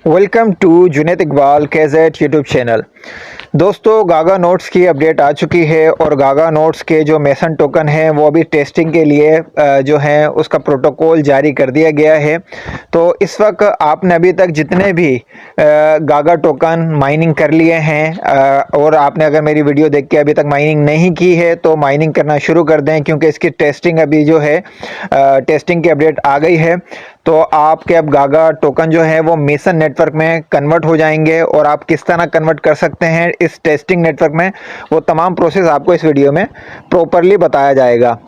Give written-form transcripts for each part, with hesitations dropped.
Welcome to Junaid Iqbal KZ YouTube channel. दोस्तों, गागा notes की अपडेट आ चुकी है और गागा नोट्स के जो मेसन टोकन है वो अभी टेस्टिंग के लिए जो है उसका प्रोटोकॉल जारी कर दिया गया है। तो इस वक्त आपने अभी तक जितने भी गागा टोकन माइनिंग कर लिए हैं और आपने अगर मेरी वीडियो देख के अभी तक माइनिंग नहीं की है तो माइनिंग करना शुरू कर दें, क्योंकि इसकी टेस्टिंग अभी जो है टेस्टिंग की अपडेट आ गई है। तो आपके अब गागा टोकन जो है वो मेसन नेटवर्क में कन्वर्ट हो जाएंगे और आप किस तरह कन्वर्ट कर सकते हैं इस टेस्टिंग नेटवर्क में, वो तमाम प्रोसेस आपको इस वीडियो में प्रॉपरली बताया जाएगा।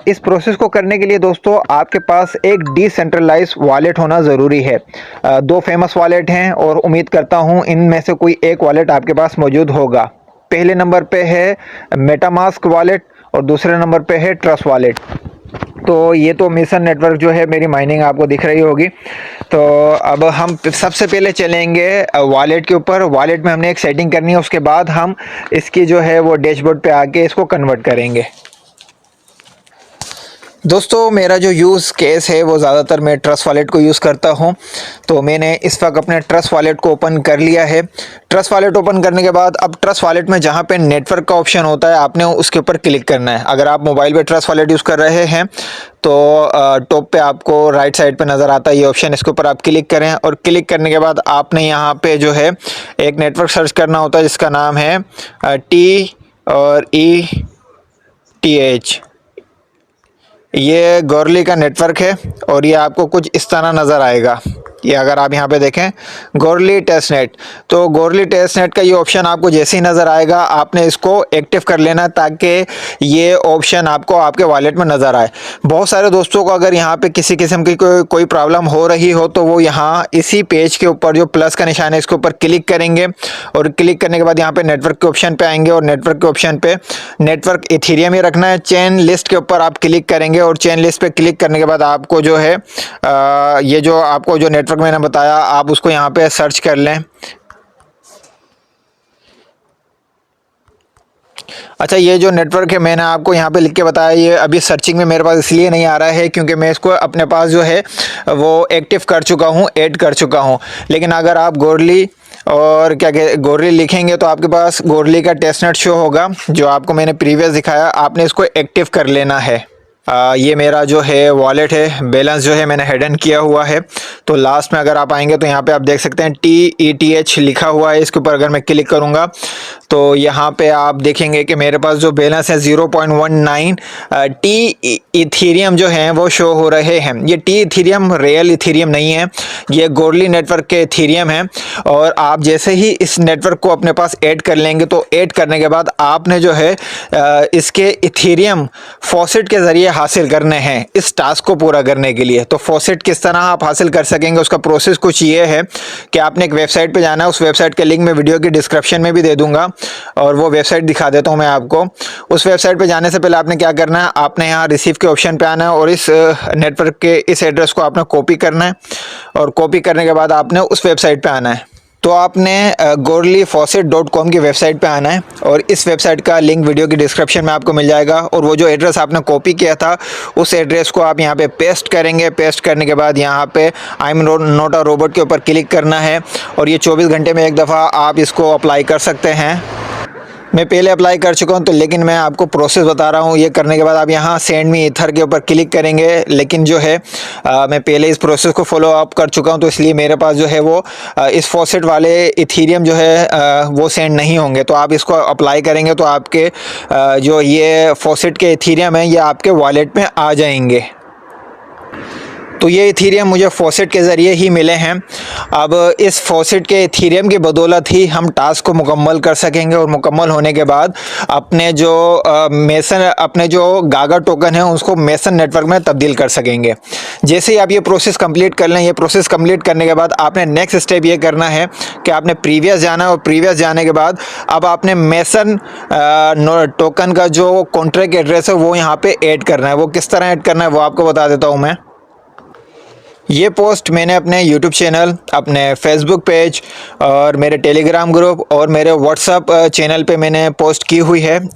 इस प्रोसेस को करने के लिए दोस्तों आपके पास एक डिसेंट्रलाइज वॉलेट होना ज़रूरी है। दो फेमस वॉलेट हैं और उम्मीद करता हूँ इनमें से कोई एक वॉलेट आपके पास मौजूद होगा। पहले नंबर पे है मेटामास्क वॉलेट और दूसरे नंबर पे है ट्रस्ट वॉलेट। तो ये तो मेसन नेटवर्क जो है मेरी माइनिंग आपको दिख रही होगी। तो अब हम सबसे पहले चलेंगे वॉलेट के ऊपर। वॉलेट में हमने एक सेटिंग करनी है, उसके बाद हम इसकी जो है वो डैशबोर्ड पे आके इसको कन्वर्ट करेंगे। दोस्तों, मेरा जो यूज़ केस है वो ज़्यादातर मैं ट्रस्ट वॉलेट को यूज़ करता हूँ। तो मैंने इस वक्त अपने ट्रस्ट वॉलेट को ओपन कर लिया है। ट्रस्ट वॉलेट ओपन करने के बाद अब ट्रस्ट वॉलेट में जहाँ पे नेटवर्क का ऑप्शन होता है आपने उसके ऊपर क्लिक करना है। अगर आप मोबाइल पे ट्रस्ट वॉलेट यूज़ कर रहे हैं तो टॉप पे आपको राइट साइड पे नज़र आता है ये ऑप्शन, इसके ऊपर आप क्लिक करें और क्लिक करने के बाद आपने यहाँ पे जो है एक नेटवर्क सर्च करना होता है जिसका नाम है TETH। ये गॉर्ली का नेटवर्क है और ये आपको कुछ इस तरह नज़र आएगा। ये अगर आप यहाँ पे देखें गॉर्ली टेस्ट नेट, तो गॉर्ली टेस्ट नेट का ये ऑप्शन आपको जैसे ही नज़र आएगा आपने इसको एक्टिव कर लेना ताकि ये ऑप्शन आपको आपके वॉलेट में नज़र आए। बहुत सारे दोस्तों को अगर यहाँ पे किसी किस्म की कोई प्रॉब्लम हो रही हो तो वो यहाँ इसी पेज के ऊपर जो प्लस का निशान है इसके ऊपर क्लिक करेंगे और क्लिक करने के बाद यहाँ पे नेटवर्क के ऑप्शन पे आएंगे और नेटवर्क के ऑप्शन पे नेटवर्क इथेरियम ही रखना है। चेन लिस्ट के ऊपर आप क्लिक करेंगे और चेन लिस्ट पे क्लिक करने के बाद आपको जो है ये जो आपको जो नेटवर्क मैंने बताया आप उसको यहाँ पे सर्च कर लें। अच्छा, ये जो नेटवर्क है मैंने आपको यहाँ पे लिख के बताया, ये अभी सर्चिंग में मेरे पास इसलिए नहीं आ रहा है क्योंकि मैं इसको अपने पास जो है वो एक्टिव कर चुका हूँ, ऐड कर चुका हूँ। लेकिन अगर आप गॉर्ली और गॉर्ली लिखेंगे तो आपके पास गॉर्ली का टेस्टनेट शो होगा जो आपको मैंने प्रीवियस दिखाया। आपने इसको एक्टिव कर लेना है। ये मेरा जो है वॉलेट है, बैलेंस जो है मैंने हिडन किया हुआ है। तो लास्ट में अगर आप आएंगे तो यहाँ पे आप देख सकते हैं TETH लिखा हुआ है। इसके ऊपर अगर मैं क्लिक करूँगा तो यहाँ पे आप देखेंगे कि मेरे पास जो बैलेंस है 0.19 टी इथेरियम जो है वो शो हो रहे हैं। ये टी इथेरियम रियल इथेरियम नहीं है, ये गॉर्ली नेटवर्क के इथेरियम है। और आप जैसे ही इस नेटवर्क को अपने पास ऐड कर लेंगे तो ऐड करने के बाद आपने जो है इसके इथेरियम फॉसेट के ज़रिए हासिल करने हैं इस टास्क को पूरा करने के लिए। तो फॉसेट किस तरह आप हासिल कर सकेंगे उसका प्रोसेस कुछ ये है कि आपने एक वेबसाइट पे जाना है। उस वेबसाइट का लिंक मैं वीडियो की डिस्क्रिप्शन में भी दे दूंगा और वो वेबसाइट दिखा देता हूँ मैं आपको। उस वेबसाइट पे जाने से पहले आपने क्या करना है, आपने यहाँ रिसीव के ऑप्शन पे आना है और इस नेटवर्क के इस एड्रेस को आपने कॉपी करना है और कॉपी करने के बाद आपने उस वेबसाइट पे आना है। तो आपने gorlyfaucet.com की वेबसाइट पे आना है और इस वेबसाइट का लिंक वीडियो की डिस्क्रिप्शन में आपको मिल जाएगा। और वो जो एड्रेस आपने कॉपी किया था उस एड्रेस को आप यहाँ पे पेस्ट करेंगे। पेस्ट करने के बाद यहाँ पे I am not a robot के ऊपर क्लिक करना है और ये 24 घंटे में एक दफ़ा आप इसको अप्लाई कर सकते हैं। मैं पहले अप्लाई कर चुका हूँ तो लेकिन मैं आपको प्रोसेस बता रहा हूँ। ये करने के बाद आप यहाँ सेंड मी ईथर के ऊपर क्लिक करेंगे, लेकिन जो है मैं पहले इस प्रोसेस को फॉलो अप कर चुका हूँ तो इसलिए मेरे पास जो है वो इस फॉसेट वाले इथेरियम जो है वो सेंड नहीं होंगे। तो आप इसको अप्लाई करेंगे तो आपके जो ये फॉसेट के इथेरियम है ये आपके वॉलेट में आ जाएंगे। तो ये इथेरियम मुझे फॉसेट के ज़रिए ही मिले हैं। अब इस फॉसेट के इथेरियम की बदौलत ही हम टास्क को मुकम्मल कर सकेंगे और मुकम्मल होने के बाद अपने जो अपने जो गागा टोकन है उसको मेसन नेटवर्क में तब्दील कर सकेंगे। जैसे ही आप ये प्रोसेस कंप्लीट कर लें, ये प्रोसेस कंप्लीट करने के बाद आपने नेक्स्ट स्टेप ये करना है कि आपने प्रीवियस जाना है और प्रीवियस जाने के बाद अब आपने मेसन टोकन का जो कॉन्ट्रैक्ट एड्रेस है वो यहाँ पे ऐड करना है। वो किस तरह ऐड करना है वो आपको बता देता हूँ मैं। ये पोस्ट मैंने अपने YouTube चैनल, अपने फेसबुक पेज और मेरे टेलीग्राम ग्रुप और मेरे व्हाट्सअप चैनल पे मैंने पोस्ट की हुई है।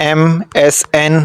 MSN,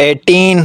18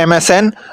MSN,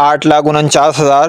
8,49,000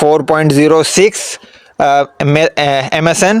4.06 MSN